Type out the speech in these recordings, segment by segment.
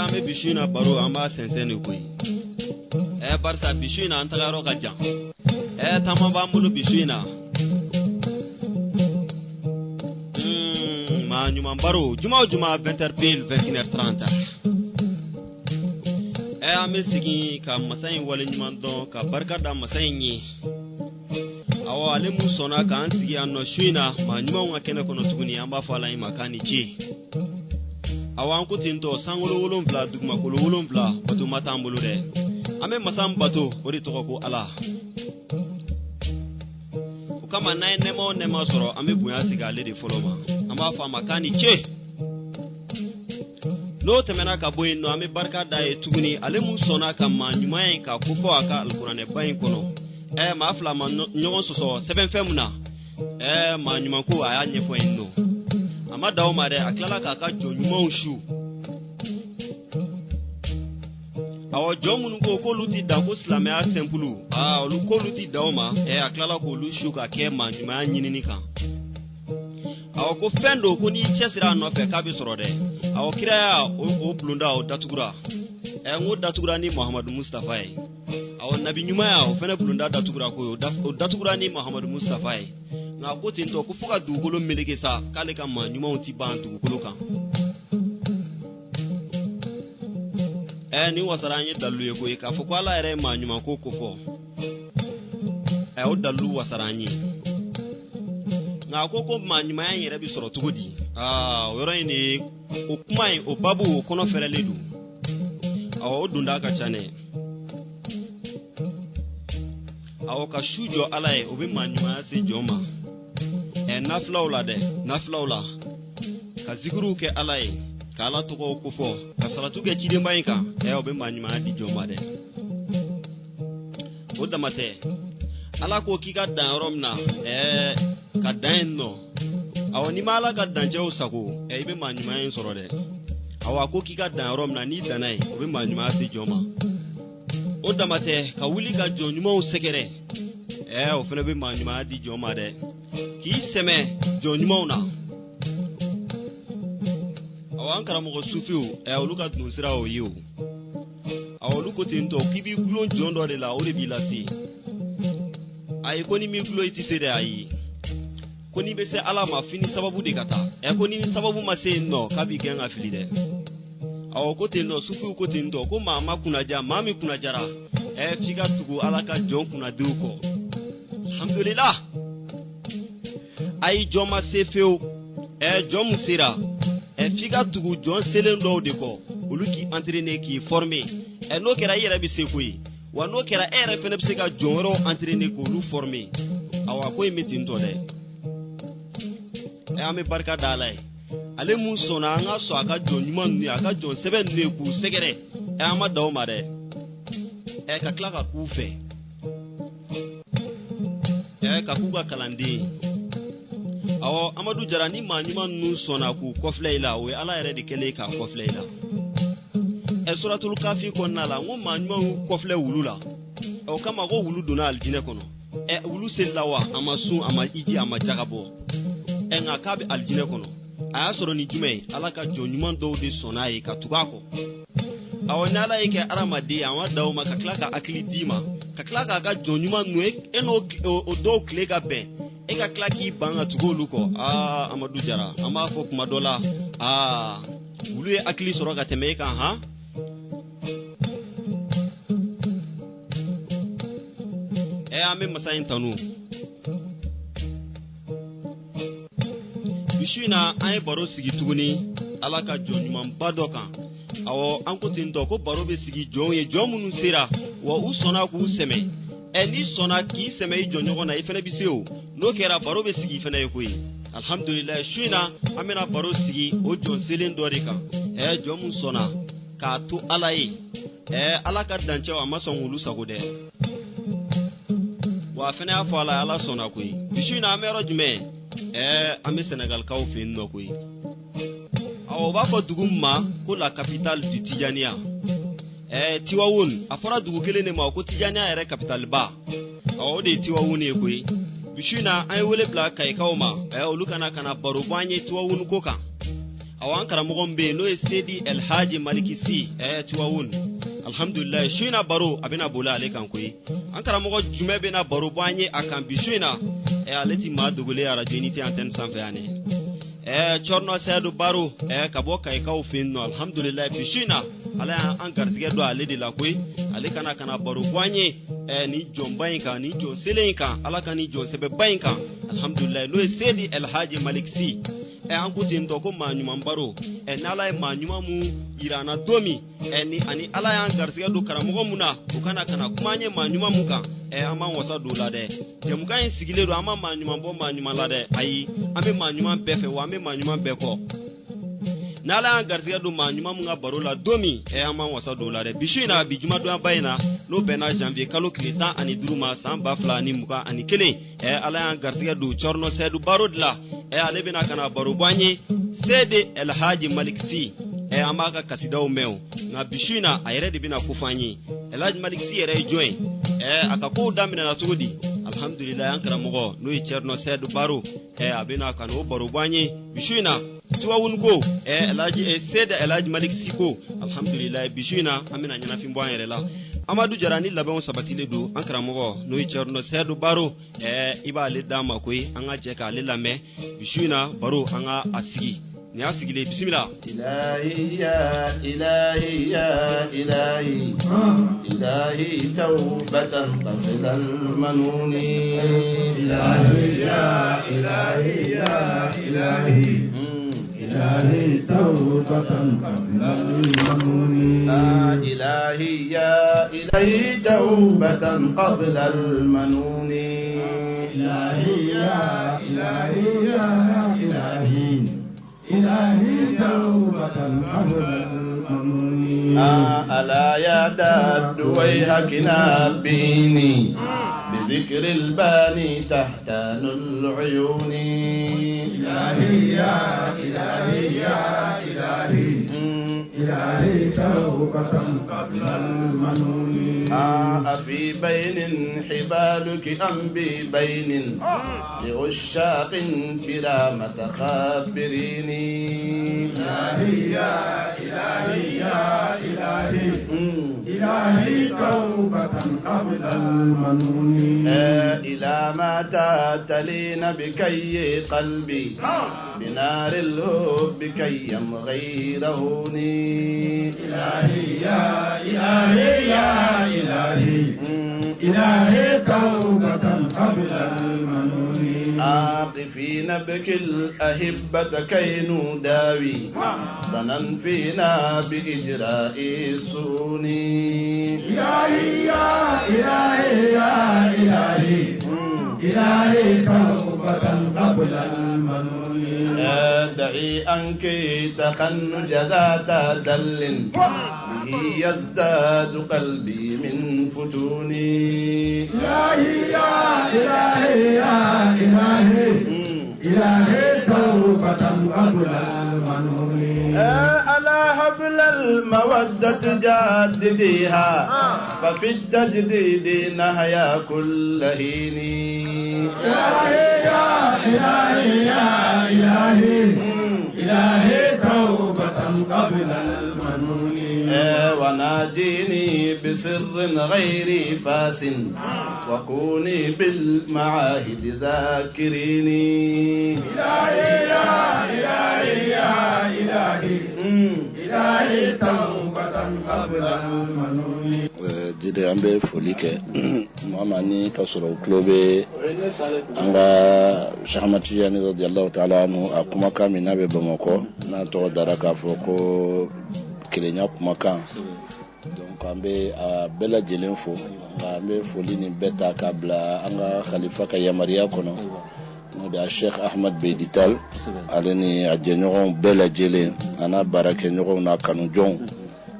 ame bishina baro amba sensene koy barsa bishina antagaro gajan tama bambulu bishina ma nyuma baro juma 20h pile 21h30 ame sigi ka masayin wale nyuma don ka barka da masayin yi awa ale mun sona ka an sigi anno shuina ma nyuma wa kene kono tuguni amba fala yi makani ci awan kutin to sangolo wolon bla dugma ko wolon bla batu matambulu de ame masam bato ori to ko ala o kama nay nemo soro ame buya siga le de foloma amba fa makani che no temena ka boyin no ame barka da e tuguni ale mun sona ka ma nyuma yin ka kufo aka alqur'ane bayin kono ma afla ma nyogon soso 7 femuna ma nyuma ko aya nyefo yin no ama dawo ma de aklala ka jonyuma ushu awo jomun ko luti da ko slame a simple olu ko luti dawo ma aklala ko lu shu ka ke ma nyuma nyinini kan awo ko fendo ko ni chesira no fe ka bi soro de awo kira ya o blunda o datugura ngo datugura ni Muhammad Mustafa awo nabi nyuma ya o fene blunda datugura ko datugura ni Muhammad Mustafa nga ko tinto ko fuka dugolo meleke sa kale ka ma nyuma uti bantu ko kan ni wasaranye dalu ye ko ka fo ko ala ere ma nyuma ko fo o dalu wasaranye nga ko ma nyuma ya yere bi soro tugodi woro ni o kuma o babu kono ferele du awo dunda ka chane awo ka shujo ala e obi ma nyuma se joma naflaula ka zikru ke ala e ka ala to ko fo ka salatu ke chide mbayinka obi ma nyuma di joma de o damate ala ko ki ka dan romna ka dan no awo ni mala ka dan je usako ibe ma nyuma yin soro de awa ko ki ka dan romna ni danai obi ma nyuma se joma o damate ka wuli ka jonyuma o sekere o fele be ma nyuma di joma de ki seme jonyuma una awan karamo ko sufiu oluka dunsira o yiu awoluko tinto kibi gulon jondo de la o de bilasi ay ko ni mi gulo iti sede ayi ko ni be se ala ma fini sababu de kata ko ni sababu ma se no kabi genga fili de awo ko tinto sufiu ko tinto ko mama kunaja mami kunajara figa tugu ala ka jon kuna duko alhamdulillah ay joma sefeu jom sira figa tugu jon selen do de ko uluki entraîner ki former no kera yere bi sekui wa no kera ere fene bi sega jonro entraîner ko lu former awa ko metin to de ame barka dalai ale mun sona nga so aka jon nyuma ni aka jon seben ne ku segere ama dawo ma de ka klaka ku fe ka ku ga kalandi awo amadu jarani ma nyuma nu sona ku kofleila we ala yere de kele ka kofleila suratul kafi konna la ngo ma nyuma kofle wulula o kama go wulu dona aljine kono wulu selawa amasu ama iji ama jagabo nga kabi aljine kono aya soro ni jume ala ka jonyuma do de sona yi ka tugako awona ala yake aramade awon dawo maka klaka akili dima ka klaka ga jonyuma nu o do klega be ka klaki banga tugolu ko amadu jara ama fo kuma dola wulu e akili soro ga teme kan ha ame masayin tanu bishina ay baro sigi tuguni alaka jonyuma badokan awo anko tindo ko baro be sigi jonye jomunu sera wa usona ku seme ni sona ki seme jonyo na ifene biseo no kera baro be sigi fene yokoyi alhamdulillah shuina amena baro sigi o jon selen dorika jomun sona ka to alayi alaka danche wa mason wulu sagode wa fene afala ala sona koyi bishina amero jume ame Senegal kaw fin no koyi awo ba ko dugumma ko la capitale du Tijania Tiwawun afara dugu kele ne ma ko Tijania ere capital ba awo de Tiwawun e koyi bishina ay wele bla kay kawma olukana kana baro banye Tiwawun ko kan awan karamogon be no Sedi El Haji Maliki Si tuwawun alhamdulillah shuina baro abina bola ale kan koyi an karamogo jume be na baro banye akan bisuina aleti ma dugule ara joniti antenne sanfɛ ane chorno sedu baro kabo kai kaw finno alhamdulillah bisuina ala an garsige do ale de la koyi ale kana baro banye ni jombayin kan ni jon selen kan ala kan ni jon sebe bayin kan alhamdulillah no Sedi El Haji Maliki Si an kutin to ko manyuma baro nala manyuma mu irana domi ni ani ala yan garsige do karamogo muna o kana kumanye manyuma muka ama wasa do la de temuka yin sigile do ama manyuma bo manyuma la de ayi ame manyuma befe wa ame manyuma beko nala yan garsige do manyuma munga baro la domi ama wasa do la de bishina bijuma do bayina no bena janvier kalo kilita ani duruma samba flani muka ani kele ala yan garsige do chorno sedu baro de la ale bina kana baro banye Sedi El Haji Maliki Si amaka kasidaw mew nga bishina ayre de bina kufanyi El Haji Maliki Si yere join akako damina na tugudi alhamdulillah an karamogo no cherno sedu baro abina kana baro banye bishina tuwawun ko El Haji Sedi El Haji Maliki Si ko alhamdulillah bishina amina nyana fimbo ayre la Amadou Jarani labon sabatile do an karamogo no cherno sedu baro iba le dama koy anga jeka le lame bishuna baro anga asigi ni asigile bismillah ilahi ya ilahi ya ilahi ilahi tawbatan qablan manuni ilahi ya ilahi ya ilahi ilahi tawbatan qablan manuni la ilahi ya ilahi tawbatan qablan manuni ilahi ya ilahi ya ilahi إلهي توبة قبل المنون ألا يا داد ويهك نبيني بذكر الباني تحتان العيون إلهي يا إلهي يا إلهي إلهي توبة قبل المنون أفي بين حبالك أم ببين لعشاق برامة خابريني إلهي يا إلهي يا إلهي إلهي توبة قبل المنون إلى متى تلين بكي قلبي بنار الهب كي يمغي رهوني إلهي يا إلهي يا إلهي إلهي توبة قبل المنون عاقفين بك الأهبة كي نداوي ظنا فينا بإجراء السنون إلهي يا إلهي يا إلهي إلهي توبة قبل المنون دعي أنك تخنج ذات دل به يزداد قلبي من فتوني إلهي يا إلهي يا إلهي إلهي توبة قبل المنون ألا هبل المودة جادديها ففي التجديد نهيا كل هين إلهي يا إلهي يا إلهي إلهي توبة قبل المنون وناجيني بسر غير فاس وكوني بالمعاهد ذاكريني إلهي يا إلهي يا إلهي إلهي توبة قبل المنون jide an bɛ foli kɛ mama ni ka sɔrɔ tulo bɛ an ka Cheikh Ahmad Tijani radiyallahu ta'ala anhu a kumakan min n'a bɛ Bamakɔ n'a tɔgɔ dara k'a fɔ ko kelenya kumakan donc an bɛ a bɛɛ lajɛlen fo nka an bɛ foli nin bɛɛ ta k'a bila an ka khalifa ka yamaruya kɔnɔ n'o de ye Cheikh Ahmad Bedital ale ni a jɛɲɔgɔnw bɛɛ lajɛlen a n'a baarakɛɲɔgɔnw n'a kanujɔnw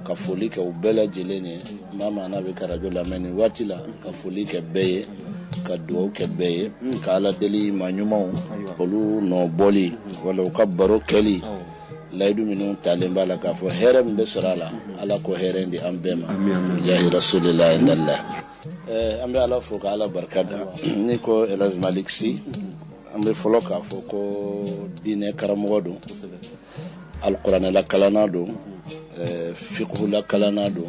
ka foli kɛ u bɛɛ lajɛlen ye mama n'a bɛ ka radio lamɛn nin waati la ka foli kɛ bɛɛ ye ka dugawu kɛ bɛɛ ye ka ala deli maa ɲumanw olu nɔ bɔli wala u ka baro kɛli layidu minnu talen b'a la k'a fɔ hɛrɛ min bɛ sɔrɔ a la ala ko hɛrɛ in di an bɛɛ ma jahi rasulillahi indallah an bɛ ala fo ka ala barika da ni ko El Haji Maliki Si an bɛ fɔlɔ k'a fɔ ko diinɛ karamɔgɔ don alquran la kalana do fiqh la kalana do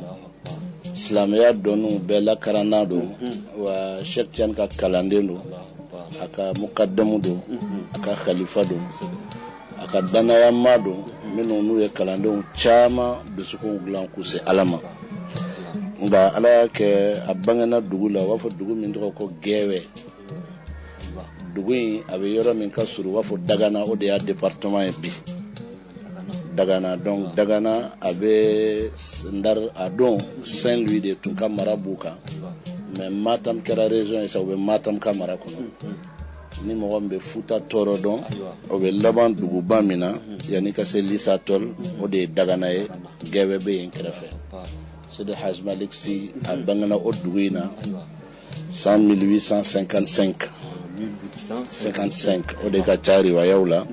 islamiyya donu bɛɛ la karana do wa Sheikh Tidiane ka kalanden do a ka mukaddamu do a ka khalifa do a ka danayama do minnu n'u ye kalandenw caman dusukun dilan k'u se Ala ma nka Ala y'a kɛ a bangena dugu la u b'a fɔ dugu min tɔgɔ ko Gɛwɛ dugu in a bɛ yɔrɔ min ka surun u b'a fɔ Dagana o de y'a département ye bi Dagana donc Dagana a bɛ Ndar a don Saint-Louis de tun ka mara b'u kan mais Matam kɛra région ye sa u bɛ Matam ka mara kɔnɔ ni mɔgɔ min bɛ Futa tɔɔrɔ dɔn o bɛ laban duguba min na yanni ka se Lissa Toll o de ye Dagana ye Gɛwɛ bɛ yen kɛrɛfɛ Sidi Hadj Malick Sy a bangena o dugu in na 1855 o de ka ca riwayaw la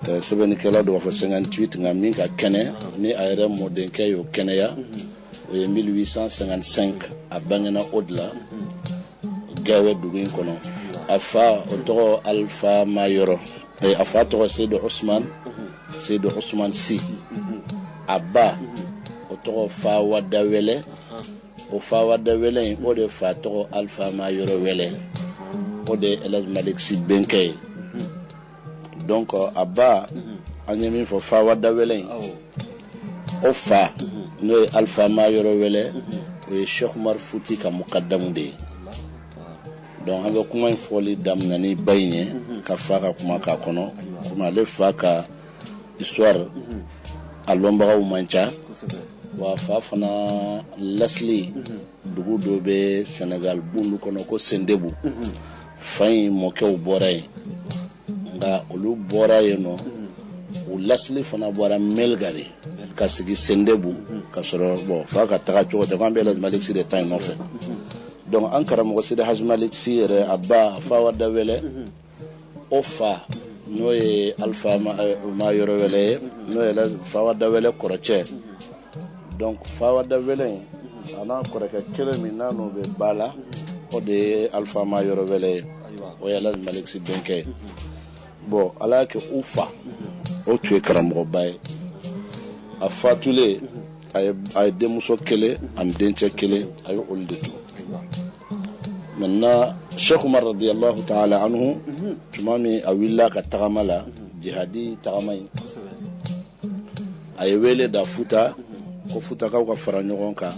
sɛbɛnnikɛla dɔ b'a fɔ 58 nka min ka kɛnɛ ni a yɛrɛ mɔdenkɛ y'o kɛnɛya o ye 1855 a bangena o de la Gɛwɛ dugu in kɔnɔ a fa o tɔgɔ Alpha Mayoro a fa tɔgɔ Seydou Ousmane Sy a ba o tɔgɔ Fa Wada Wele o Fa Wada Wele in o de fa tɔgɔ Alpha Mayoro Wele o de El Hadj Malick Sy benkɛ ye donc a ba an ye min fɔ Fa Wada Wele in o fa n'o ye Alpha Mayoro Wele o ye Cheikh Umar Fouti ka mukaddamu de ye donc an bɛ kuma in fɔli daminɛ ni ba in ye ka fa ka kuma k'a kɔnɔ komi ale fa ka histoire a lɔnbagaw man ca wa fa fana lasili dugu dɔ bɛ Senegal bundu kɔnɔ ko Sendebu fa in mɔkɛw bɔra yen nka olu bɔra yen nɔ u lasili fana bɔra Melgare ka sigi Sendebu ka sɔrɔ bon fa ka taga cogo tɛ ko an bɛ El Hadj Malick Sy de ta in nɔfɛ donc an karamɔgɔ Sidi Hadj Malick Sy yɛrɛ a ba Fa Wada Wele o fa n'o ye Alpha Mayoro Wele ye n'o ye Fa Wada Wele kɔrɔcɛ donc Fa Wada Wele in a n'a kɔrɔkɛ kelen min n'a n'o bɛ ba la o de ye Alpha Mayoro Wele ye o ye El Hadj Malick Sy benkɛ ye bon Ala y'a kɛ u fa o tun ye karamɔgɔba ye a fatulen a ye denmuso kelen ani dencɛ kelen a ye olu de to maintenant Cheikh Umar radiyallahu ta'ala anhu tuma min a wulila ka tagama la jihadi tagama in a ye wele da Futa ko Futakaw ka fara ɲɔgɔn kan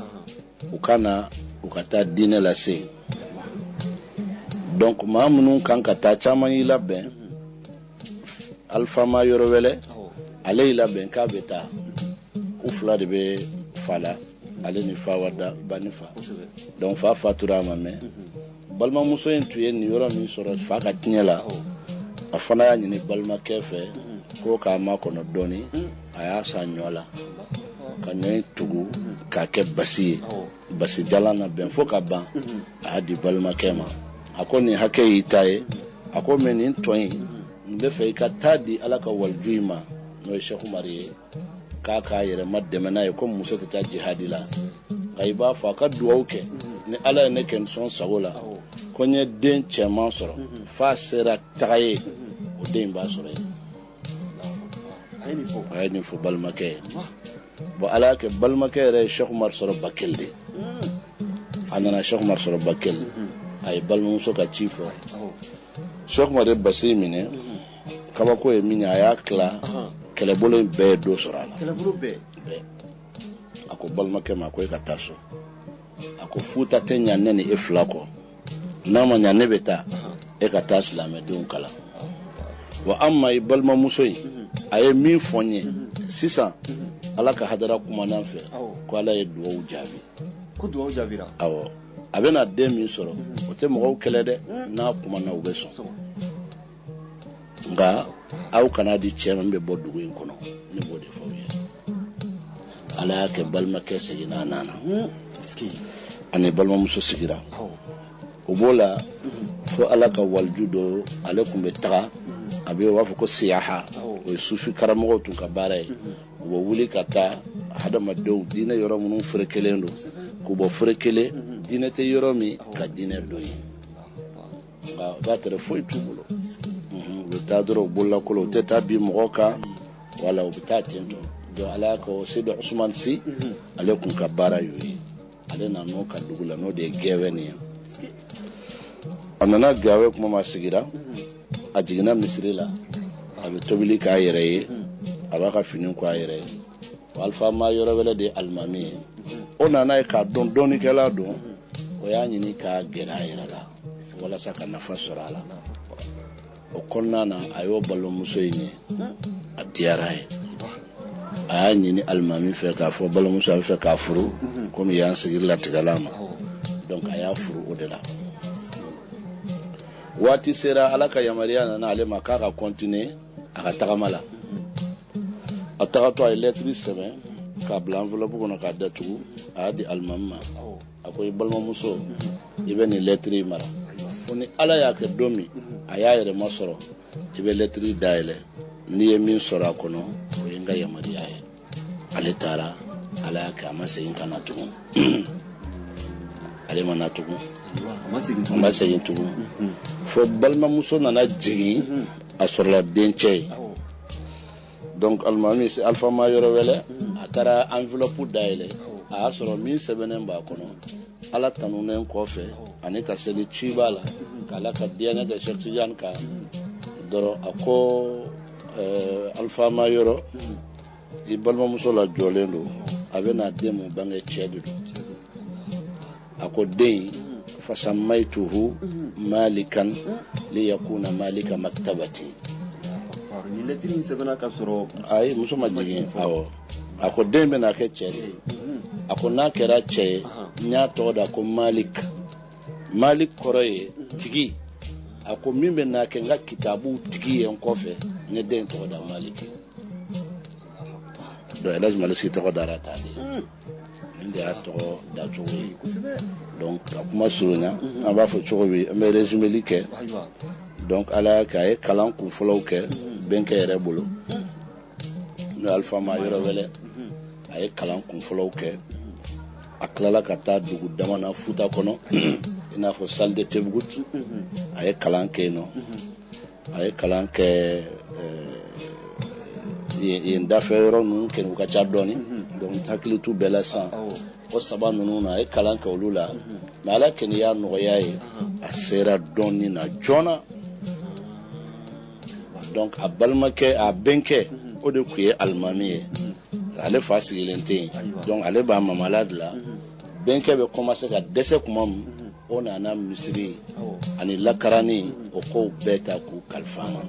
u ka na u ka taa diinɛ lase donc maa minnu kan ka taa caman y'i labɛn Alpha Mayoro Wele ale y'i labɛn k'a bɛ taa u fila de bɛ fa la ale ni Fa Wada bani fa donc fa fatura a ma mɛn balimamuso in tun ye nin yɔrɔ min sɔrɔ fa ka tiɲɛ la a fana y'a ɲini balimakɛ fɛ ko k'a makɔnɔ dɔɔni a y'a san ɲɔ la ka ɲɔ in tugu k'a kɛ basi ye basi jalan na bɛn fo ka ban a y'a di balimakɛ ma a ko nin hakɛ y'i ta ye a ko mɛ nin tɔ in n bɛ fɛ i ka taa di Ala ka waliju in ma n'o ye Cheikh Umar ye k'a k'a yɛrɛ ma dɛmɛ n'a ye komi muso tɛ taa jihadi la nka i b'a fɔ a ka duwawu kɛ ni Ala ye ne kɛ n sɔn sago la ko n ye den cɛman sɔrɔ f'a sera taga ye o den in b'a sɔrɔ yen a ye nin fɔ balimakɛ ye bon Ala y'a kɛ balimakɛ yɛrɛ ye Cheikh Umar sɔrɔ Bakel de a nana Cheikh Umar sɔrɔ Bakel a ye balimamuso ka ci fɔ Cheikh Umar ye basi minɛ kabako ye min ye a y'a tila kɛlɛbolo in bɛɛ ye do sɔrɔ a la kɛlɛbolo bɛɛ a ko balimakɛ ma ko e ka taa so a ko Futa tɛ ɲa ne ni e fila kɔ n'a ma ɲa ne bɛ taa e ka taa silamɛdenw kalan wa an ma i balimamuso in a ye min fɔ n ye sisan Ala ka hadara kumana fɛ ko Ala ye duwawu jaabi ko duwawu jaabira awɔ a bɛna den min sɔrɔ o tɛ mɔgɔw kɛlɛ dɛ n'a kumana u bɛ sɔn nka aw kana di cɛ min bɛ bɔ dugu in kɔnɔ ne b'o de fɔ aw ye Ala y'a kɛ balimakɛ seginna a nana ani balimamuso sigira o b'o la fo Ala ka waliju dɔ ale tun bɛ taga a bɛ u b'a fɔ ko siyaha o ye sufi karamɔgɔw tun ka baara ye u bɛ wuli ka taa hadamadenw diinɛ yɔrɔ minnu ferekelen don k'u bɔ ferekelen diinɛ tɛ yɔrɔ min ka diinɛ don ye nka o b'a tɛrɛ foyi t'u bolo u bɛ taa dɔrɔn u bololakolo u tɛ taa bi mɔgɔ kan wala u bɛ taa ten tɔ donc ala ko Sidi Usman Si ale kun ka baara y'o ye ale na n'o ka dugu la n'o de ye Gɛwɛ nin ye a nana Gɛwɛ kuma ma sigira a jiginna misiri la a bɛ tobili k'a yɛrɛ ye a b'a ka fini ko a yɛrɛ ye Alpha Mayoro wɛrɛ de ye alimami ye o nana ye k'a dɔn dɔɔnikɛla don o y'a ɲini k'a gɛrɛ a yɛrɛ la walasa ka nafa sɔrɔ a la o kɔnɔna na a y'o balimamuso in ye a diyara ye a y'a ɲini alimami fɛ k'a fɔ balimamuso a bɛ fɛ k'a furu komi y'an sigiri latigɛla ma donc a y'a furu o de la waati sera ala ka yamaruya nana ale ma k'a ka continuer a ka tagama la a tagatɔ a ye lettre sɛbɛn k'a bila enveloppe kɔnɔ k'a datugu a y'a di alimami ma a ko i balimamuso i bɛ nin lettre mara fo ni ala y'a kɛ don min a y'a yɛrɛ masɔrɔ i bɛ lettre dayɛlɛ n'i ye min sɔrɔ a kɔnɔ o ye n ka yamaruya ye ale taara ala y'a kɛ a ma segin ka na tugun ale ma na tugun a ma segin tugun fo balimamuso nana jigin a sɔrɔla dencɛ ye donc alimami Alpha Mayoro wɛlɛ a taara enveloppe dayɛlɛ a y'a sɔrɔ min sɛbɛnnen b'a kɔnɔ ala tanunen kɔfɛ ani ka seli ci b'a la k'ala ka diɲɛ kɛ Cheikh Tidiane ka dɔrɔn a ko Alpha Mayoro i balimamuso la jɔlen don a bɛ na den mun bange cɛ de don a ko den fasammaytuhu malikan liyakuna malika maktabati ni lettre in sɛbɛnna ka sɔrɔ ayi muso ma jigin awɔ a ko den bɛna kɛ cɛ de a ko n'a kɛra cɛ ye n y'a tɔgɔ da ko Malik kɔrɔ ye tigi a ko min bɛ n'a kɛ n ka kitabu tigi ye n kɔfɛ ne den tɔgɔ da Malik donc Elhaji Malick Sy tɔgɔ dara ta de nin de y'a tɔgɔ da cogo ye donc a kuma surunya an b'a fɔ cogo min an bɛ résumeli kɛ donc ala y'a kɛ a ye kalan kun fɔlɔw kɛ bɛnkɛ yɛrɛ bolo n'o Alpha Mayoro wɛlɛ a ye kalan kun fɔlɔw kɛ a tilala ka taa dugu dama na Futa kɔnɔ i n'a fɔ Salle de Tebgout a ye kalan kɛ yen nɔ a ye kalan kɛ yen dafɛ yɔrɔ ninnu kɛ u ka ca dɔɔni donc hakili t'u bɛɛ la sisan o saba ninnu na a ye kalan kɛ olu la mais ala kɛni y'a nɔgɔya ye a sera dɔɔni na joona donc a balimakɛ a bɛnkɛ o de tun ye alimami ye ale fa sigilen tɛ yen donc ale b'a mamala de la bɛnkɛ bɛ commencer ka dɛsɛ kuma min o nana misiri ani lakarani o kow bɛɛ ta k'u kalifa ma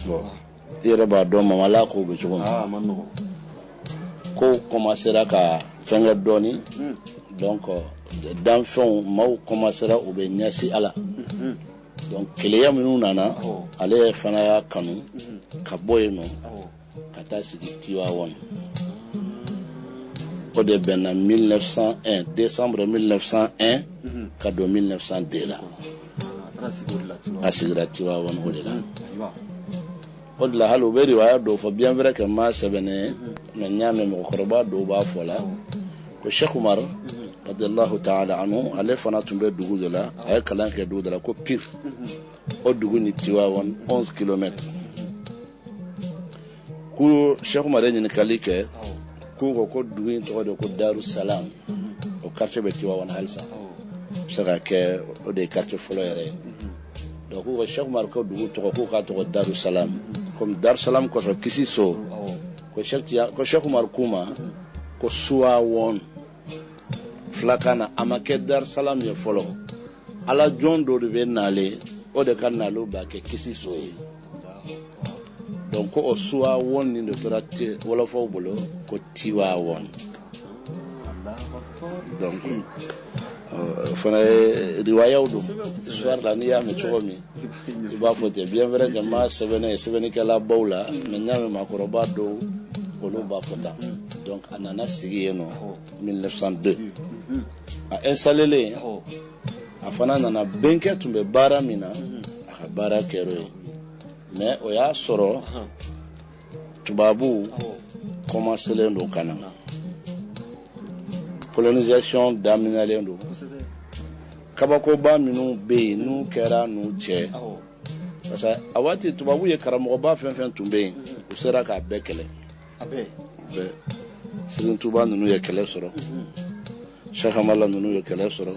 bon i yɛrɛ b'a dɔn mamala kow bɛ cogo min kow commencera ka fɛnkɛ dɔɔni donc danfɛnw maaw commencera u bɛ ɲɛsin a la donc keleya minnu nana ale fana y'a kanu ka bɔ yen nɔ ka taa sigi Tivaouane o de bɛnna 1901 décembre 1901 ka don 1902 la a sigira Tivaouane o de la o de la hali u bɛ riwaya dɔw fɔ bien vrai que maa sɛbɛnnen mais n y'a mɛn mɔgɔkɔrɔba dɔw b'a fɔ la ko Cheikh Umar radiyallahu ta'ala anhu ale fana tun bɛ dugu de la a ye kalan kɛ dugu de la ko Pire o dugu ni Tivaouane 11 km ko Cheikh Umar ye ɲininkali kɛ ko dugu in tɔgɔ de ko Darussalam o quartier bɛ Tivaouane halisa se ka kɛ o de ye quartier fɔlɔ yɛrɛ ye donc ko Cheikh Umar ko dugu tɔgɔ ko k'a tɔgɔ Darussalam comme Darussalam kɔsɔ kisi so ko Cheikh Umar kuma ko Suwawon filakan na a ma kɛ Darussalam ye fɔlɔ ala jɔn dɔ de bɛ nale o de ka nalo b'a kɛ kisi so ye donc ko o Suwawon nin de tora wɔlɔfɔw bolo ko Tivaouane donc fana ye riwayaw don histoire la n'i y'a mɛn cogo min i b'a fɔ ten bien vrai que maa sɛbɛnnikɛla baw la mais n y'a mɛn maakɔrɔba dɔw olu b'a fɔ tan donc a nana sigi yen nɔ 1902 a installé a fana nana bɛnkɛ tun bɛ baara min na a ka baara kɛr'o ye mais o y'a sɔrɔ tubabuw commencelen don ka na colonisation daminɛlen don kabakoba minnu bɛ yen n'u kɛra n'u cɛ parce que a waati tubabu ye karamɔgɔba fɛn fɛn tun bɛ yen u sera k'a bɛɛ kɛlɛ bɛɛ Serigne Touba ninnu ye kɛlɛ sɔrɔ Cheikh Amala ninnu ye kɛlɛ sɔrɔ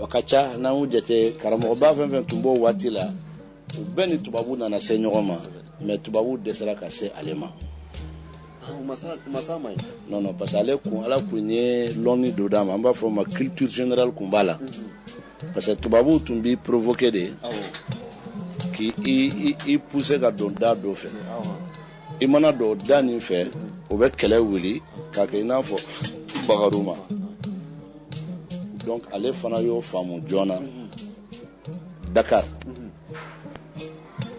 o ka ca n'an y'u jate karamɔgɔba fɛn fɛn tun b'o waati la u bɛɛ ni tubabu nana se ɲɔgɔn ma mais tubabu dɛsɛra ka se ale ma non parce que ala kun ye lɔnni dɔ d'a ma an b'a fɔ o ma culture générale kun b'a la parce que tubabu tun b'i provoquer de k'i pousser ka don da dɔ fɛ i mana don da nin fɛ o bɛ kɛlɛ wuli k'a kɛ i n'a fɔ bagaruma donc ale fana y'o faamu joona Dakar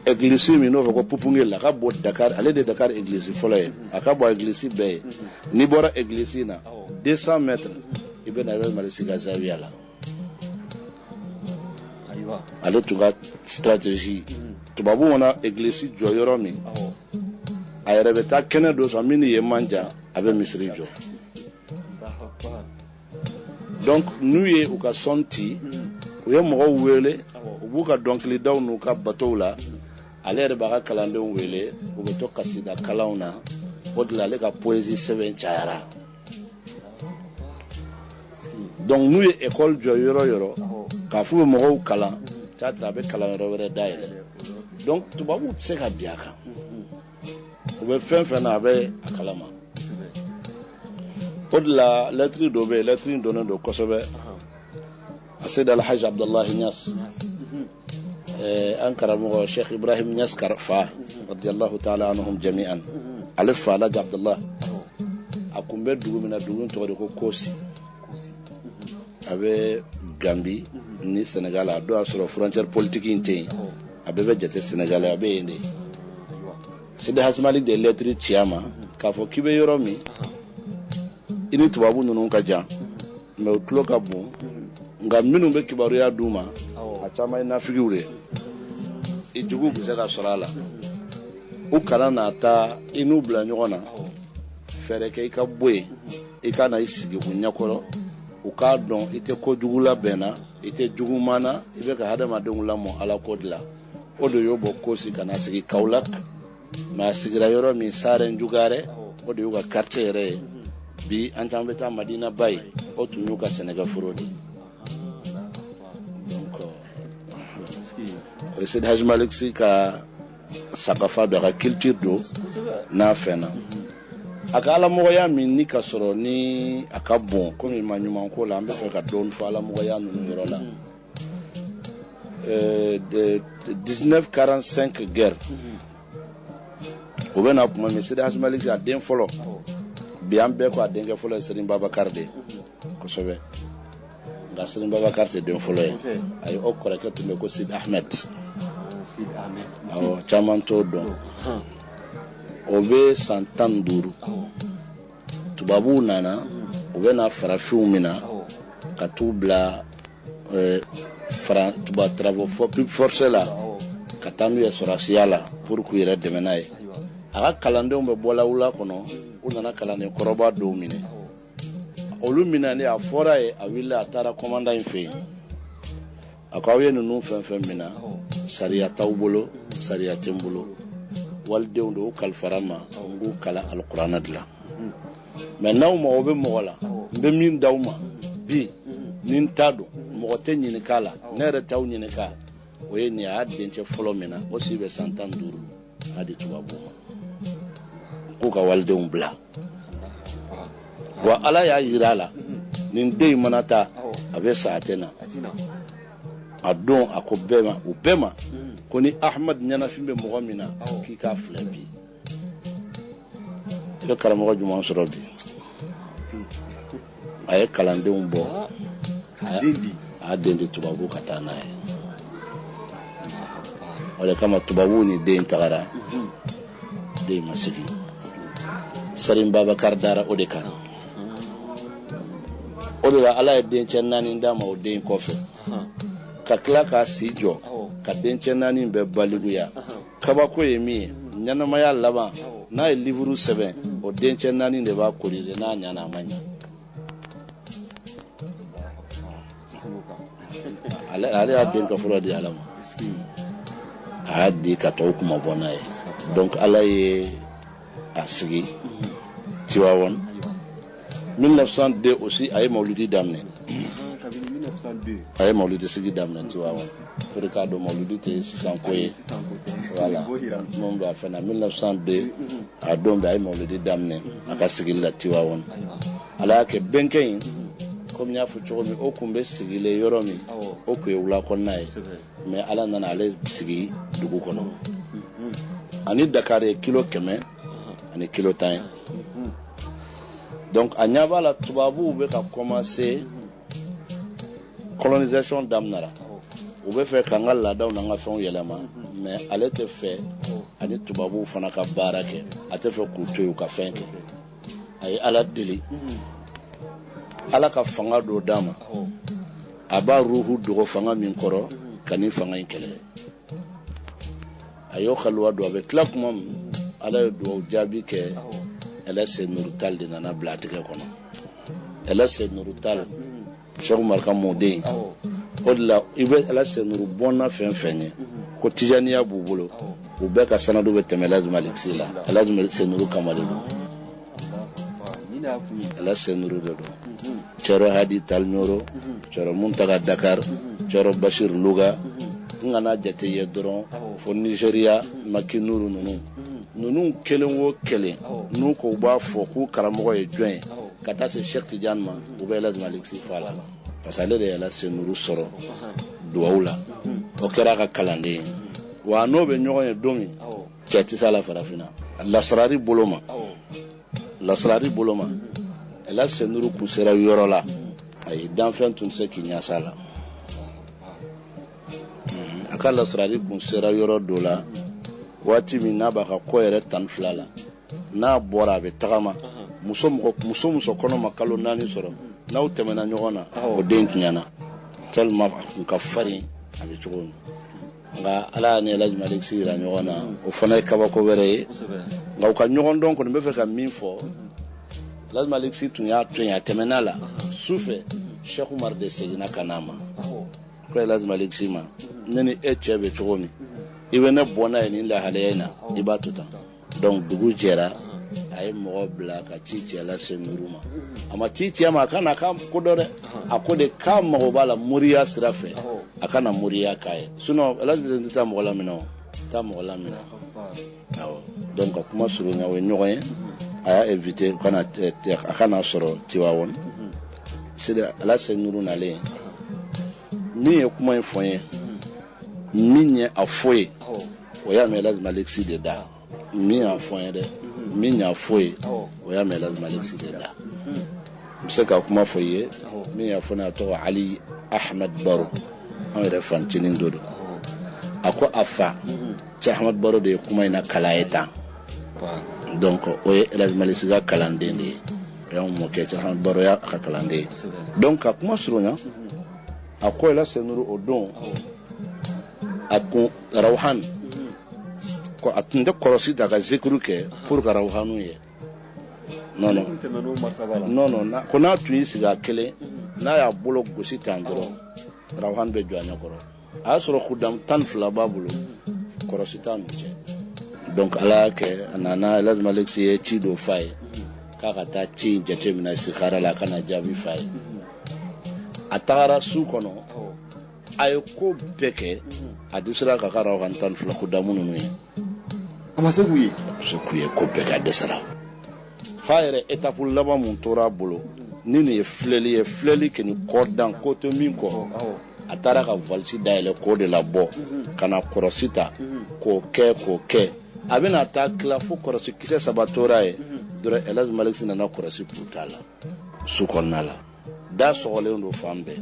église min n'o fɔ ko Pupungel la ka bɔ Dakar ale de Dakar église fɔlɔ ye a ka bɔ église bɛɛ ye n'i bɔra église in na 200 mètres i bɛ na Elhadji Malick Sy ka zawiya la ale tun ka stratégie tubabu mana église jɔ yɔrɔ min a yɛrɛ bɛ taa kɛnɛ dɔ sɔrɔ min ye manja a bɛ misiri jɔ donc n'u ye u ka sɔn ci u ye mɔgɔw wele u b'u ka dɔnkilidaw n'u ka bateau la ale yɛrɛ b'a ka kalandenw wele u bɛ to kasida kalanw na o de la ale ka poésie sɛbɛn cayara donc n'u ye école jɔ yɔrɔ yɔrɔ k'a fɔ u bɛ mɔgɔw kalan a bɛ kalan yɔrɔ wɛrɛ dayɛlɛ donc tubabu tɛ se ka bin a kan u bɛ fɛn fɛn na a bɛ a kalama o de la lettre dɔ bɛ yen lettre in donnen don kosɛbɛ a Seydi Alhaji Abdullahi Niass an karamɔgɔ Sheikh Ibrahim Niass fa radiyallahu ta'ala anhum jami'an ale fa Alhaji Abdullah a kun bɛ dugu min na dugu in tɔgɔ de ko Kosi a bɛ Gambi ni Senegal a dɔw y'a sɔrɔ frontière politique in tɛ yen a bɛɛ bɛ jate Senegal a bɛ yen de Seydi Hadji Malick de lettre ci a ma k'a fɔ k'i bɛ yɔrɔ min i ni tubabu ninnu ka jan mais u tulo ka bon nka minnu bɛ kibaruya d'u ma a caman ye nafigiw de i jugu bɛ se ka sɔrɔ a la u kana na taa i n'u bila ɲɔgɔn na fɛɛrɛ kɛ i ka bɔ yen i ka na i sigi u ɲɛkɔrɔ u k'a dɔn i tɛ kojugu labɛnna i tɛ juguman na i bɛ ka hadamadenw lamɔ ala ko de la o de y'o bɔ Kosi ka na sigi Kaolack mais a sigira yɔrɔ min Saren Jugare o de y'u ka quartier yɛrɛ ye bi an caman bɛ taa Madina Baye o tun y'u ka sɛnɛkɛforo de donc o ye Seydi Hadji Malick Sy ka sakafa dɔ a ka culture do n'a fɛn na a ka alamɔgɔya min ni ka sɔrɔ ni a ka bon komi ma ɲuman ko la an bɛ fɛ ka dɔɔni fɔ alamɔgɔya ninnu yɔrɔ la 1945 guerre o bɛ na kuma min Seydi Hadji Malick Sy a den fɔlɔ bi an bɛɛ ko a denkɛ fɔlɔ ye Serigne Babacar de kosɛbɛ nka Serigne Babacar tɛ den fɔlɔ ye a ye o kɔrɔkɛ tun bɛ ko Sidi Ahmed awɔ caman t'o dɔn o bɛ san 15 tubabuw nana u bɛ na farafinw min na ka t'u bila travaux forcés la ka taa n'u ye sɔrɔsiya la pour k'u yɛrɛ dɛmɛ n'a ye a ka kalandenw bɛ bɔla wula kɔnɔ u nana kalanden kɔrɔba dɔw minɛ olu minɛnen a fɔra ye a wulila a taara commandant in fɛ yen a ko aw ye ninnu fɛn fɛn minɛ sariya t'aw bolo sariya tɛ n bolo walidenw de u kalifara ma n k'u kalan alikuranɛ de la mais n'aw mago bɛ mɔgɔ la n bɛ min d'aw ma bi ni n t'a dɔn mɔgɔ tɛ ɲininka a la ne yɛrɛ t'aw ɲininka o ye nin a y'a dencɛ fɔlɔ min na o si bɛ san 15 a di tubabu ma k'u ka walidenw bila wa ala y'a yira a la nin den in mana taa a bɛ sa a tɛ na a don a ko bɛɛ ma u bɛɛ ma ko ni Ahmad ɲɛnafin bɛ mɔgɔ min na k'i k'a filɛ bi i bɛ karamɔgɔ jumɛn sɔrɔ bi a ye kalandenw bɔ a y'a den di tubabu ka taa n'a ye o de kama tubabu ni den tagara den ma segin Serigne Babacar dara o de kan o de la ala ye dencɛ 4 d'a ma o den kɔfɛ ka tila k'a si jɔ ka dencɛ 4 bɛɛ baliguya kabako ye min ye ɲɛnamaya laban n'a ye livre sɛbɛn o dencɛ 4 de b'a corriger n'a ɲana a ma ɲa ale y'a den ka fɔlɔ di ala ma a y'a di ka tɔw kuma bɔ n'a ye donc ala ye a sigi Tivaouane 1902 aussi a ye mawludi daminɛ a ye mawludi sigi daminɛ Tivaouane pour que k'a dɔn mawludi tɛ sisan ko ye voilà mun b'a fɛ na 1902 a don bɛɛ a ye mawludi daminɛ a ka sigili la Tivaouane ala y'a kɛ bɛnkɛ in comme n y'a fɔ cogo min o kun bɛ sigilen yɔrɔ min o kun ye wula kɔnɔna ye mais ala nana ale sigi dugu kɔnɔ ani Dakar ye kilo 100 ani kilo 10 ye donc a ɲɛ b'a la tubabuw bɛ ka commencer colonisation daminɛra u bɛ fɛ k'an ka laadaw n'an ka fɛnw yɛlɛma mais ale tɛ fɛ ani tubabuw fana ka baara kɛ a tɛ fɛ k'u to yen u ka fɛn kɛ a ye ala deli ala ka fanga dɔ d'a ma a b'a ruhu dogo fanga min kɔrɔ ka nin fanga in kɛlɛ a y'o kaliwa don a bɛ tila kuma min ala ye dugawu jaabi kɛ LS Nurutal de nana bila a tigɛ kɔnɔ LS Nurutal Cheikh Umar ka mɔden o de la i bɛ LS Nuru bɔnna fɛn fɛn ye ko tijaniya b'u bolo u bɛɛ ka sanadu bɛ tɛmɛ LS Malik Sy la LS Nuru kama de don LS Nuru de don Cɛrɔ Hadi Talɲoro Cɛrɔ Muntaga Dakar Cɛrɔ Bashir Luga n kana jate ye dɔrɔn fo Nigeria Maki Nuru ninnu kelen o kelen n'u ko u b'a fɔ k'u karamɔgɔ ye jɔn ye ka taa se Cheikh Tidiane ma u bɛ LS Malik Sy fa la parce que ale de ye LS Nuru sɔrɔ duwawu la o kɛra a ka kalanden ye wa n'o bɛ ɲɔgɔn ye don min cɛ tɛ se a la farafinna lasarari bolo ma LS Nuru kun sera yɔrɔ la ayi danfɛn tun tɛ se k'i ɲɛs'a la a ka lasarari kun sera yɔrɔ dɔ la waati min n'a b'a ka kɔ yɛrɛ 12 la n'a bɔra a bɛ tagama muso kɔnɔ ma kalo 4 sɔrɔ n'aw tɛmɛna ɲɔgɔn na o den tiɲɛna tellement kun ka farin a bɛ cogo min nka ala ni LS Malik Sy yira ɲɔgɔn na o fana ye kabako wɛrɛ ye nka u ka ɲɔgɔn dɔn kɔni n bɛ fɛ ka min fɔ LS Malik Sy tun y'a to yen a tɛmɛna la sufɛ Cheikh Umar de seginna ka n'a ma ko LS Malik Sy ma ne ni e cɛ bɛ cogo min i bɛ ne bɔ n'a ye nin lahalaya in na i b'a to tan donc dugu jɛra a ye mɔgɔ bila ka ci cɛ LS Nuru ma a ma ci cɛ ma a kana k'a ko dɔ dɛ a ko de k'a mago b'a la moriya sira fɛ a kana moriya k'a ye sinon LS tɛ taa mɔgɔ lamina o taa mɔgɔ lamina awɔ donc ka kuma surunya o ye ɲɔgɔn ye a y'a invité a kana sɔrɔ Tivaouane c'est LS Nuru nalen min ye kuma in fɔ n ye min ye a fɔ ye o y'a mɛn LS Malik Sy de da min y'a fɔ n ye dɛ min y'a fɔ ye o y'a mɛn LS Malik Sy de da n bɛ se ka kuma fɔ i ye min y'a fɔ ne a tɔgɔ Ali Ahmed Baro an yɛrɛ fancinin dɔ don a ko a fa cɛ Ahmed Baro de ye kuma in na kala ye tan donc o ye LS Malik Sy ka kalanden de ye o y'anw mɔkɛ cɛ Ahmed Baro y'a ka kalanden ye donc ka kuma surunya a ko LS Nuru o don a kun Rawhan a tun tɛ kɔlɔsi da ka zikuru kɛ pour que Rawhanu ye non ko n'a tun y'i sigi a kelen n'a y'a bolo gosi tan dɔrɔn Rawhan bɛ jɔ a ɲɛkɔrɔ a y'a sɔrɔ kudam 12 b'a bolo kɔlɔsi t'a n'u cɛ donc ala y'a kɛ a nana LS Malik Sy ye ci dɔ f'a ye k'a ka taa ci in jateminɛ Istikhara la a kana jaabi f'a ye a tagara su kɔnɔ a ye ko bɛɛ kɛ a dɛsɛra ka Rawhan 12 kudamu ninnu ye a ma se k'u ye ko bɛɛ kɛ a dɛsɛra f'a yɛrɛ étape laban mun tora a bolo ni nin ye filɛli kɛ ni kɔdan ko to min kɔ a taara ka valise dayɛlɛ k'o de labɔ ka na kɔrɔsi ta k'o kɛ a bɛna taa tila fo kɔrɔsi kisɛ 3 tora ye dɔrɔn LS Malik Sy nana kɔrɔsi puruta la su kɔnɔna la da sɔgɔlen don fan bɛɛ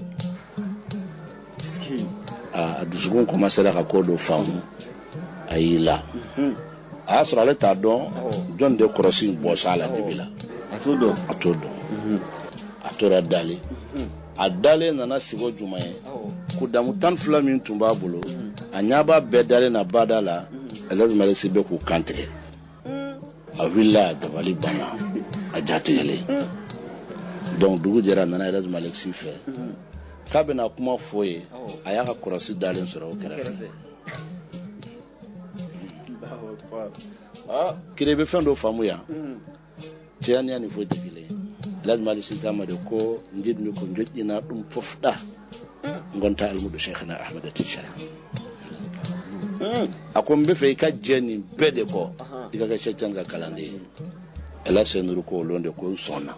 a dusukun commencera ka ko dɔ faamu a y'i la a y'a sɔrɔ ale t'a dɔn jɔn de kɔrɔsi in bɔ sa la dibi la a t'o dɔn a tora dalen a dalen nana sigi o juma ye kudamu 12 min tun b'a bolo a ɲɛ b'a bɛɛ dalen na bada la LS Malik Sy bɛ k'u kantigɛ a wulila a dabali banna a jatigɛlen donc dugu jɛra a nana LS Malik Sy fɛ k'a bɛna kuma fɔ ye a y'a ka kɔrɔsi dalen sɔrɔ o kɛrɛfɛ kire be fɛn dɔ faamu yan cɛya ni foyi tɛ kelen ye Alhaji Malick Sy kama de ko njidmi ko joƴƴina ɗum fofɗa gonta almuɗo cheikhna Ahmada Tijani ako mbe fe ka jeni bede ko ikaga shecanga kalande ela senuru ko londe ko sonna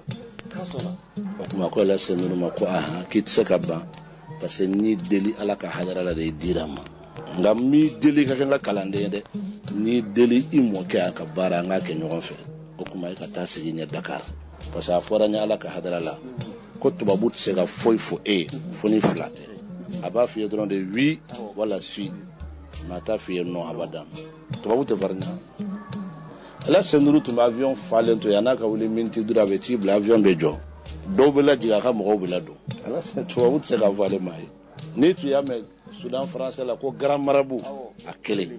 kuma ko ela senuru ma ko kit sekaba parce que ni deli ala ka hadara la de dirama ngam mi deli ka nga kalande de ni deli imo ke aka bara nga ke nyogon fe ko kuma ka tasigi ne Dakar parce que afora nya ala ka hadara la ko tubabu se ga foi fo foni flate aba fi dron de 8 wala si mata fi no abadan tubabu te varnya la senuru tum avion falen to yana ka wuli minti dura be ti bla avion be jo do bela jiga ka mo bela do ala tubabu te ga vale mai ni tu ya me Sudan français la ko grand marabout akele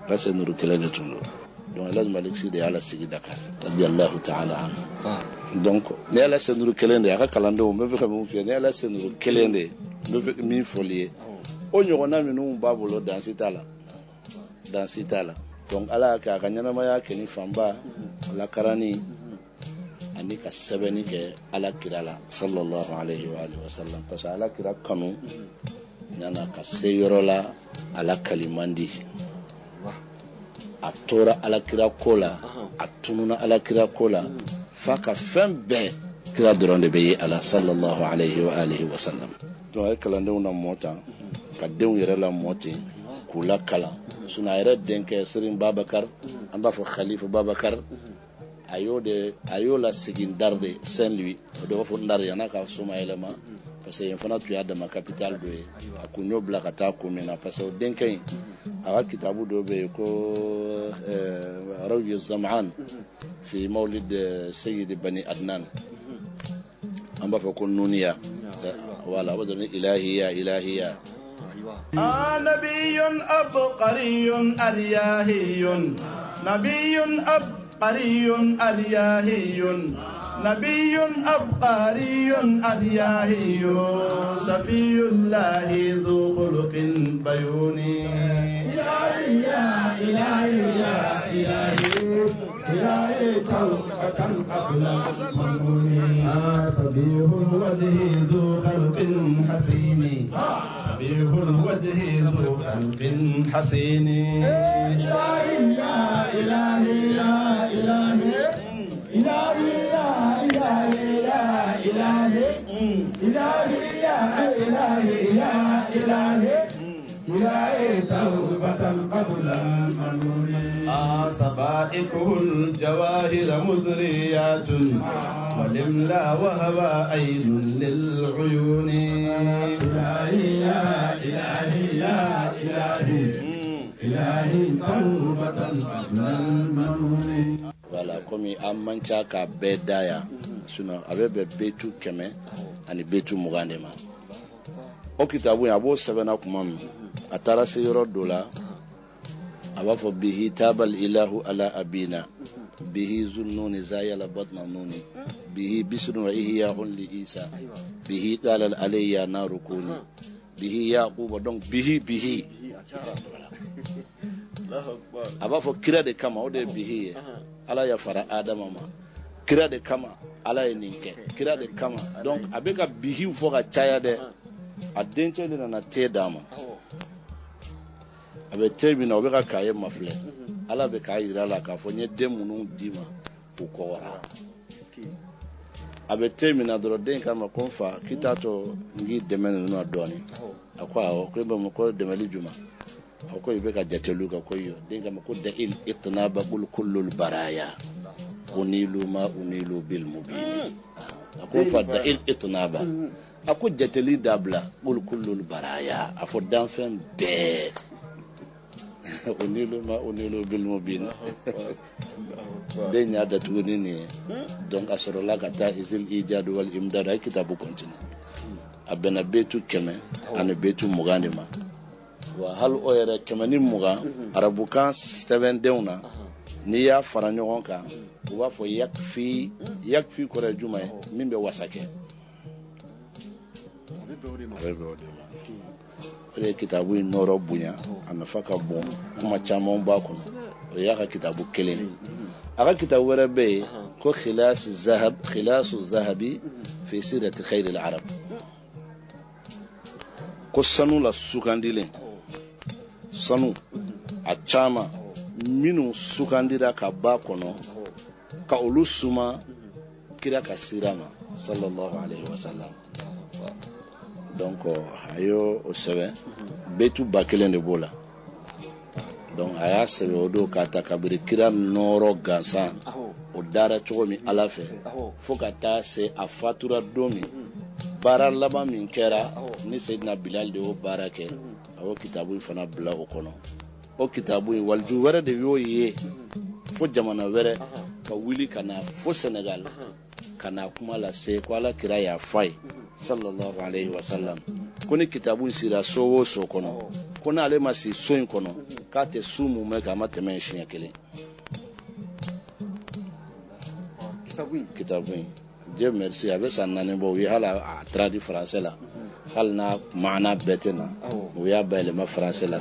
la senuru kele de tulo donc Alhaji Malick Sy de ala sigi Dakar radiyallahu ta'ala anhu donc ne ala senuru kele de aka kalando me be ka mo fi ne ala senuru kele de me be mi folie o nyogona minu babulo dans itala donc ala ka kanyana maya keni famba la karani ani ka sebeni ke ala kirala sallallahu alaihi wa alihi wasallam parce ala kira kanu nana ka seyorola ala kalimandi atora ala kira kola atununa ala kira kola faka fembe kira doronde be ala sallallahu alaihi wa alihi wasallam donc ay kalande una mota ka dew yere la moti kula kala suna yere denke Serigne Babacar amba fo Khalifa Babacar ayo la sigin darde Saint-Louis do fo ndar yana ka suma elema parce que fana tu ya de ma capitale do akunyo blaka ta ko mena parce que denke aga kitabu do be ko rawi zam'an fi mawlid sayyid bani adnan amba fo ko nuniya wala wadani ilahiya نبي أبقري أرياهي نبي أبقري أرياهي نبي أبقري أرياهي صفي الله ذو خلق بيوني إلهي يا إلهي يا إلهي إلهي توبة قبل المنون صبيح الوجه ذو خلق حسين صبيح الوجه ذو خلق حسين إلهي يا إلهي يا إلهي إلهي يا إلهي يا إلهي إلهي يا إلهي يا إلهي إلهي توبة قبل المنون صبائحه الجواهر مزريات والإملا وهوى أين للعيون إلهي يا إلهي يا إلهي إلهي توبة قبل المنون voilà comme amancha ka bedaya sino abebe betu keme ani betu mugandema o kitabu ya bo sebena kuma atara se yoro dola abafo bihi tabal ilahu ala abina bihi zunnuni zayala batna nuni bihi bisrun wa ihya li isa bihi talal alayya narukuni bihi yaqub donc bihi abafo kira de kama o de bihi ala ya fara adama ma kira de kama ala ya ninke kira de kama donc abeka bihi fo ka chaya de adenche de na te dama abe tebi na obeka kaye mafle ala be kayi la ka fo nye demunu dima ukora abe tebi na doro den kama konfa kitato ngi demenu no adoni akwa o ko be mo ko demeli juma ko ibeka jatelu ka ko yo den kama ko da il itnaba kul kullul baraya unilu ma unilu bil mubin akon fa da il itnaba ako jateli dabla kul kullul baraya afo dan fen be unilu ma unilu bil mubin den ya da tuni ne donc asoro la kata izil ijad wal imdad ay kitabu continue abena betu keme ane betu mugande ma wa hal oyere kemani muga arabukan steven deuna ni ya fara ɲɔgɔn kan u b'a fɔ yakfi kɔrɔ juma ye min bɛ wasakɛ a bɛ bɛn o de ma o de ye kitabu in nɔrɔ bonya a nafa ka bon kuma caman b'a kɔnɔ o y'a ka kitabu kelen a ka kitabu wɛrɛ bɛ yen ko khilaasu zahabi fi sirati khayri al-arab ko sanu la sugandilen sanu a caman minnu sugandira ka ba kɔnɔ ka olu suma kira ka sira ma sallallahu alayhi wa sallam. Donc a y'o sɛbɛn betu 1000 de b'o la. Donc a y'a sɛbɛn o don k'a ta kabiri kira nɔrɔ gansan o dara cogo min ala fɛ fo ka taa se a fatura don min baara laban min kɛra ni Seydina Bilal de y'o baara kɛ a y'o kitabu in fana bila o kɔnɔ. O kitabu in waliju wɛrɛ de y'o ye fo jamana wɛrɛ ka wuli ka na fo Senegal ka na kuma lase ko ala kira y'a fɔ a ye sallallahu alayhi wa sallam ko ni kitabu in sira so o so kɔnɔ ko n'ale ma si so in kɔnɔ k'a tɛ su mun mɛn k'a ma tɛmɛ siɲɛ kelen. Kitabu in Dieu merci a bɛ san 4 bɔ u ye hali a traduit français la hali n'a maana bɛɛ tɛ na u y'a bayɛlɛma français la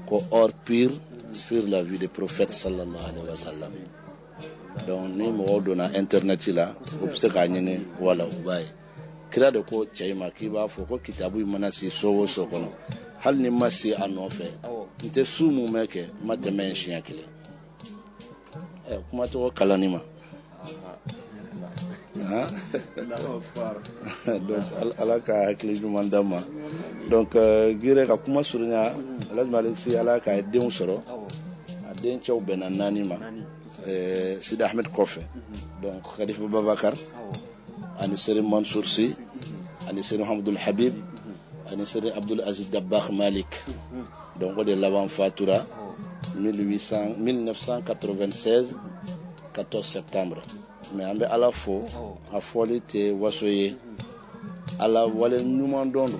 ko or pur sur la vie du prophète sallallahu alayhi wa sallam. Donc ni mɔgɔw donna internet la u bɛ se k'a ɲini wala u b'a ye kira de ko cɛ ma k'i b'a fɔ ko kitabu in mana si so o so kɔnɔ hali ni ma se a nɔfɛ n tɛ su mun mɛn kɛ n ma tɛmɛ yen siɲɛ kelen. Kuma tɔgɔ kalanni ma. Donc ala ka hakili ɲuman d'a ma. Donc gire ka kuma surunya Alhaji Malick Sy ala ka denw sɔrɔ a den cɛw bɛnna 4 ma Sidi Ahmed kɔfɛ donc Khalifa Babakar ani Serigne Mansour Sy ani Serigne Hamdoul Habib ani Serigne Abdoul Aziz Dabakh Malik. Donc o de laban fatura 1996 14 septembre. Mais an bɛ ala fo a fɔli tɛ waso ye ala wale ɲuman dɔn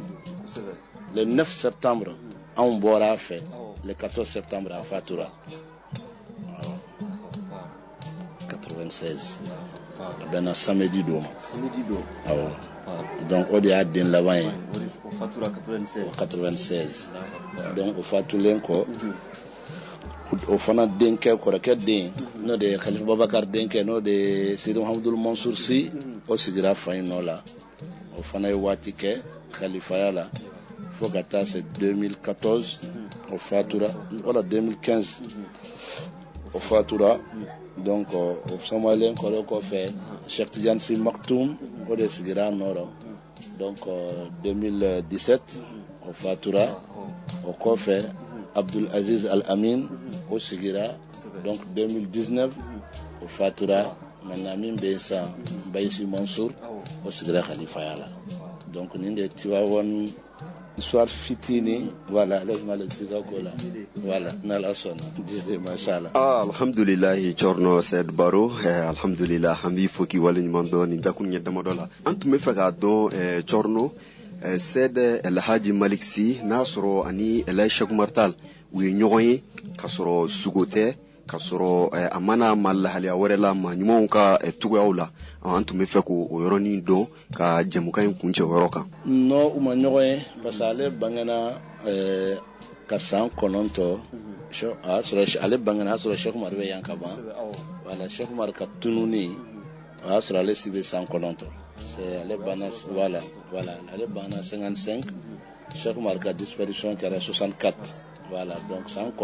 le 9 septembre anw bɔra a fɛ le 14 septembre a fatura 96 a bɛnna samedi don ma. Donc o de y'a den laban ye o fatura 96 donc o fatulen kɔ o fana denkɛ kɔrɔkɛ den n'o de ye Khalifa Babakar denkɛ n'o de ye Sidi Mahamadul Mansour Sy o sigira fa in nɔ la o fana ye waati kɛ khalifaya la fo ka taa se 2014 o fatura wala 2015 o fatura. Donc o somalen kɔrɔ kɔfɛ Cheikh Tidiane Sy Maktoum o de sigira nɔrɔ donc 2017 o fatura o kɔfɛ Abdul Aziz Al Amin o sigira donc 2019 o fatura maintenant min bɛ sa Bayisi Mansour o sigira khalifaya la. Donc nin de Tivaouane histoire fitini voilà Alhaji Malick Sy ka ko la voilà n'ala sɔnna jide mashallah. Alhamdulillah Thierno Said Baro alhamdulillah an b'i fo k'i wale ɲuman dɔn nin dakun ɲɛ damadɔ la. An tun bɛ fɛ k'a dɔn Thierno Said Alhaji Malick Sy n'a sɔrɔ ani Elhaji Cheikh Oumar Tall u ye ɲɔgɔn ye ka sɔrɔ sugo tɛ ka sɔrɔ a mana ma lahaliya wɛrɛ la ma ɲumanw ka tuguyaw la an tun bɛ fɛ k'o yɔrɔnin dɔn ka jɛmukan in kuncɛ o yɔrɔ kan. Non u ma ɲɔgɔn ye parce que ale bangena ka san 9 a y'a sɔrɔ ale bangena a y'a sɔrɔ Cheikh Oumar bɛ yan ka ban voilà Cheikh Oumar ka tununi o y'a sɔrɔ ale si bɛ san 9 ale banna voilà ale banna 55 Cheikh Oumar ka disparition kɛra 64 voilà donc san 9 o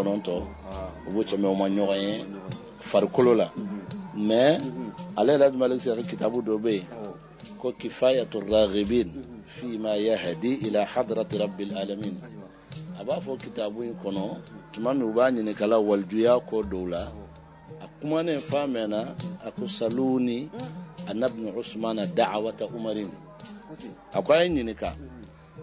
b'o cɛ mɛ o ma ɲɔgɔn ye farikolo la mais ale yɛrɛ Malick Sy ka kitabu dɔ bɛ yen ko Kifayatur Raghibin fi ma yahdi ila hadrati rabbil alamin. A b'a fɔ kitabu in kɔnɔ tuma min u b'a ɲinikala walijuya ko dɔw la a kumanen fa mɛnna a ko saluni ana ibn Usman da'awata Umarin a ko a ye ɲinika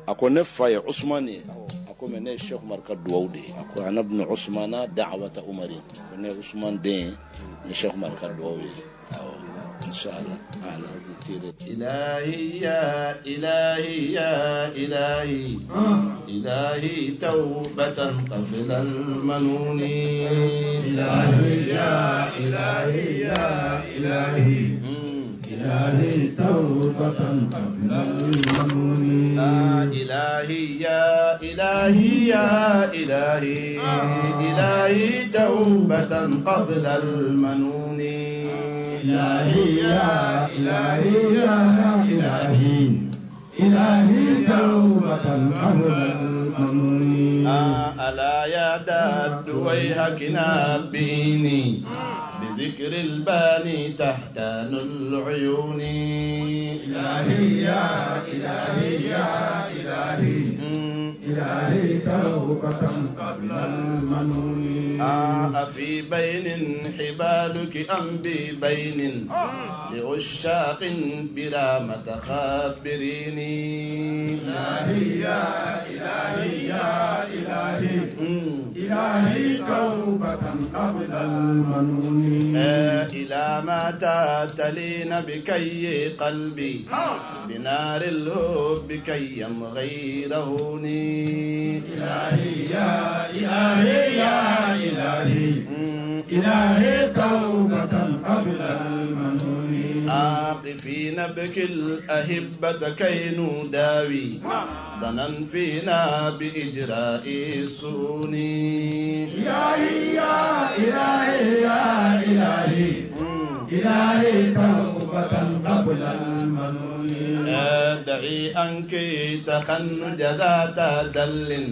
a ko ne fa ye Usman ye a ko mɛ ne ye Cheikh Oumar ka duwawu de ye a ko ana ibn Usman da'awata Umarin ko ne ye Usman den ye Cheikh Oumar ka duwawu ye. إن شاء الله أعلى إلهي يا إلهي يا إلهي إلهي توبة قبل المنون إلهي يا إلهي يا إلهي إلهي توبة قبل المنون لا إلهي يا إلهي يا إلهي إلهي توبة قبل المنون إلهي يا إلهي يا إلهي إلهي توبة قبل المنون ألا يا داد ويهك نبيني بذكر الباني تحتان العيون إلهي يا إلهي يا إلهي إلهي توبة قبل المنون أفي بين حبالك أم ببين لعشاق برامة خبريني إلهي يا إلهي يا إلهي إلهي توبة قبل المنون إلى متى تلين بكي قلبي بنار الحب كي غيرهني إلهي يا إلهي يا إلهي إلهي توبة قبل المنون عاقفي نبكي الأهبة كي نداوي ظنا فينا بإجراء السنون إلهي يا إلهي يا إلهي إلهي توبة قبل المنون دعي أنك تخنج ذات دل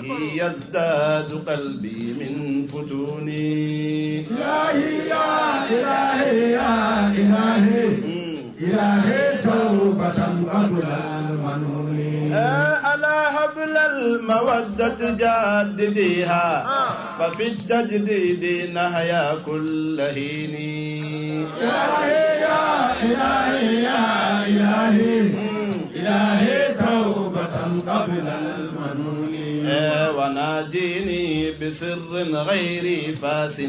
به يزداد قلبي من فتوني إلهي يا إلهي يا إلهي إلهي توبة قبل المنون ألا هبل المودة جدديها ففي التجديد نهيا كل هين إلهي يا إلهي يا إلهي إلهي توبة قبل المنون وناجيني بسر غير فاس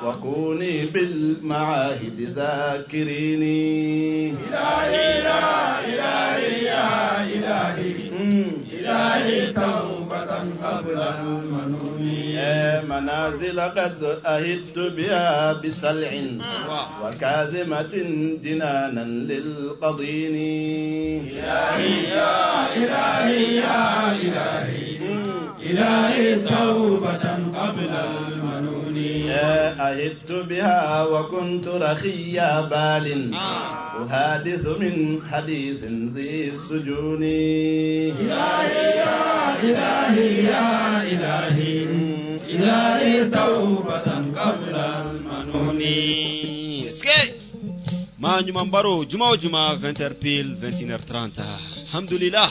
وكوني بالمعاهد ذاكريني إلهي يا إلهي يا إلهي إلهي توبة قبل المنون منازل قد أهدت بها بسلع وكاذمة جنانا للقضين إلهي يا إلهي يا إلهي إلهي توبة قبل المنون أهدت بها وكنت رخي بال أحادث من حديث ذي السجون إلهي يا إلهي يا إلهي إلهي توبة قبل المنون ma nyuman baro juma 20h pile 21h30 alhamdulillah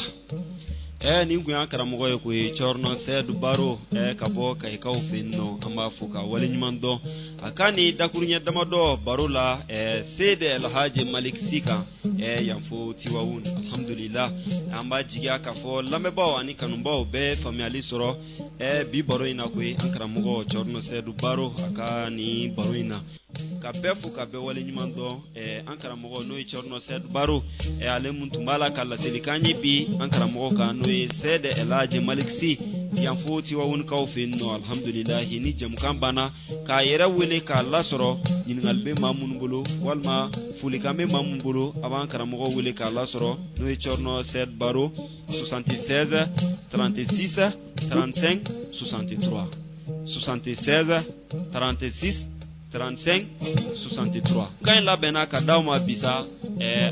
ni nguyan karamogo ye ko chorno sedu baro kabo kai kaw finno amma fuka wali nyuman do akani dakurunya damado baro la sede alhaji malik sika yanfo tiwawun alhamdulillah amba jiga ka fo lambe bawo ani kanumbawo be family soro bi baro ina ko ankaramogo chorno sedu baro akani baro ina ka befu ka be wale nyuman do ankara mogo no chorno sed baro ale muntumala kala selikanyi bi ankara mogo ka no sede elaje maliksi yan foti wa won kaw finno alhamdulillah ni jam kambana ka yera wele ka lasoro nyingal be mamun bulu walma fulikambe mamun bulu aban ankara mogo wele ka lasoro no chorno sed baro 76 36 35 63 76 36 35 63 kan la bena ka dawma bisa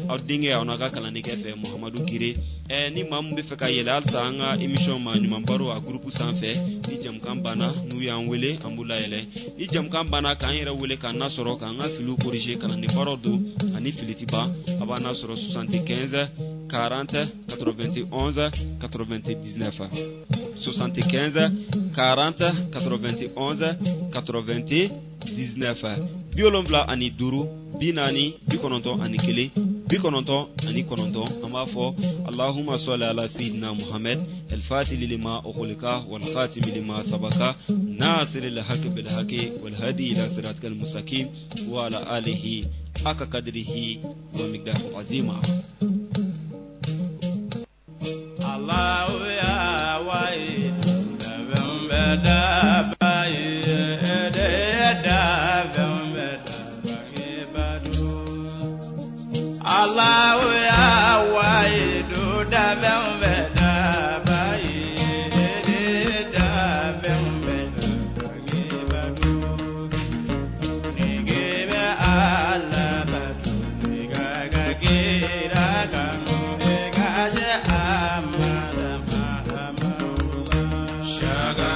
awdinge onaka kalani kefe Muhammadu Gire ni mamu be feka yele alsa anga emission ma nyuma baro a groupe sanfe ni jam kambana nu ya wele ambula yele ni jam kambana kan yera wele kan nasoro kan nga filu corriger kan ni barodo ani filitiba aba nasoro 75 40 91 99 75 40 91 99 biolonvla ani duru binani bikononto ani kele bikononto ani kononto amafo Allahumma salli ala sayyidina Muhammad al-fatih lima ukhulika wal khatim lima sabaka nasir al-haq bil haqi wal hadi ila siratal mustaqim wa ala alihi aka qadrihi wa miqdaril azima Allah ya wai da Allah ya wai do da Shaga